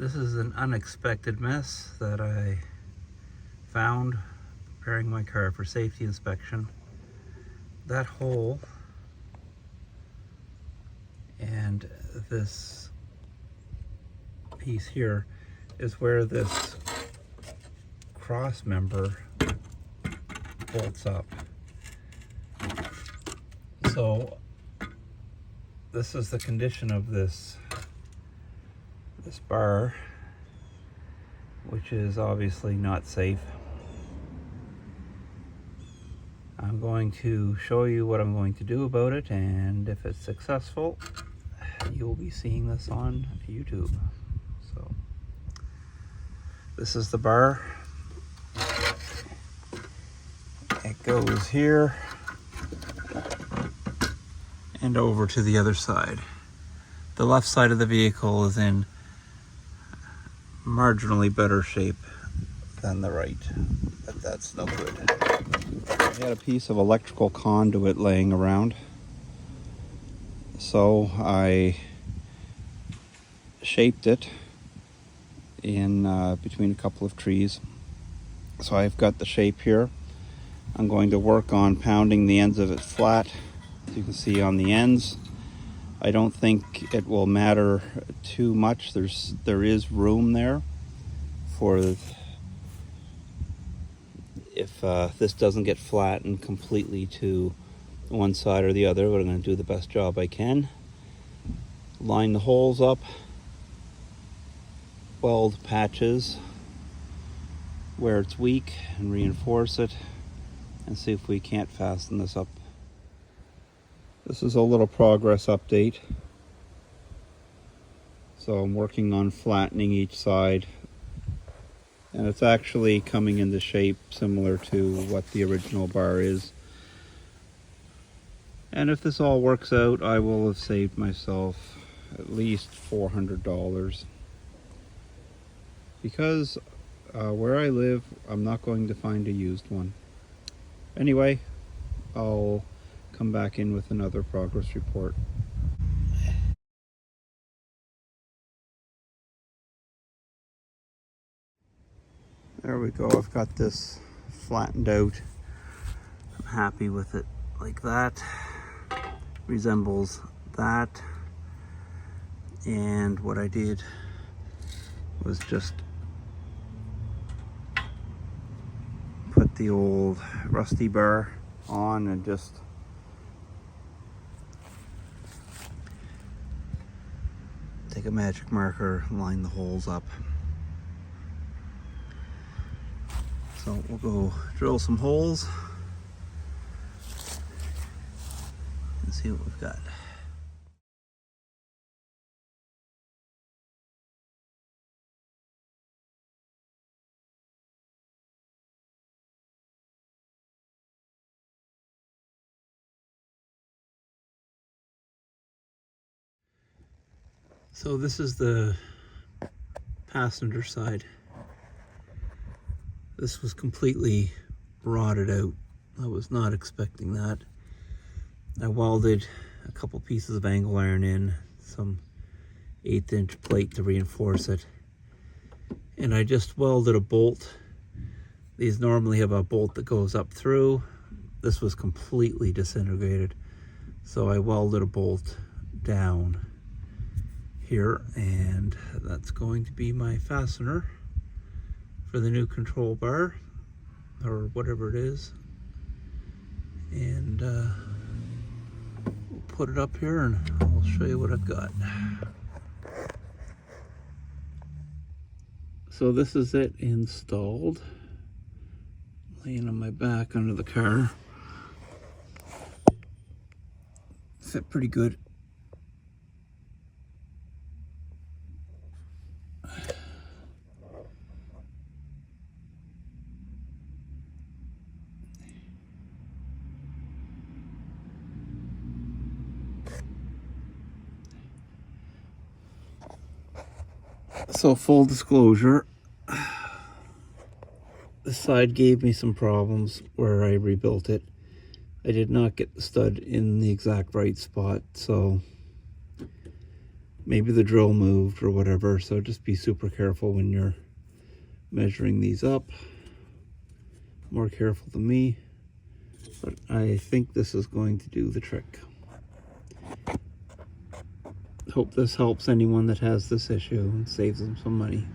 This is an unexpected mess that I found preparing my car for safety inspection. That hole and this piece here is where this cross member bolts up. So this is the condition of this bar, which is obviously not safe. I'm going to show you what I'm going to do about it, and if it's successful, you'll be seeing this on YouTube. So this is the bar. It goes here and over to the other side. The left side of the vehicle is in marginally better shape than the right, but that's no good. I had a piece of electrical conduit laying around, so I shaped it in between a couple of trees. So I've got the shape here. I'm going to work on pounding the ends of it flat, as you can see on the ends. I don't think it will matter too much. There is room there for if this doesn't get flattened completely to one side or the other, but I'm going to do the best job I can. Line the holes up, weld patches where it's weak and reinforce it, and see if we can't fasten this up. This is a little progress update. So I'm working on flattening each side, and it's actually coming into shape similar to what the original bar is. And if this all works out, I will have saved myself at least $400, because where I live, I'm not going to find a used one. Anyway, I'll come back in with another progress report. There we go. I've got this flattened out. I'm happy with it like that. Resembles that. And what I did was just put the old rusty bar on and just take a magic marker, line the holes up. So we'll go drill some holes and see what we've got. So this is the passenger side. This was completely rotted out. I was not expecting that. I welded a couple pieces of angle iron in, some 1/8 inch plate to reinforce it. And I just welded a bolt. These normally have a bolt that goes up through. This was completely disintegrated. So I welded a bolt down here, and that's going to be my fastener for the new control bar, or whatever it is. And we'll put it up here and I'll show you what I've got. So this is it installed, laying on my back under the car. Fit pretty good. So full disclosure, this side gave me some problems where I rebuilt it. I did not get the stud in the exact right spot, so maybe the drill moved or whatever, so just be super careful when you're measuring these up. More careful than me, but I think this is going to do the trick. Hope this helps anyone that has this issue and saves them some money.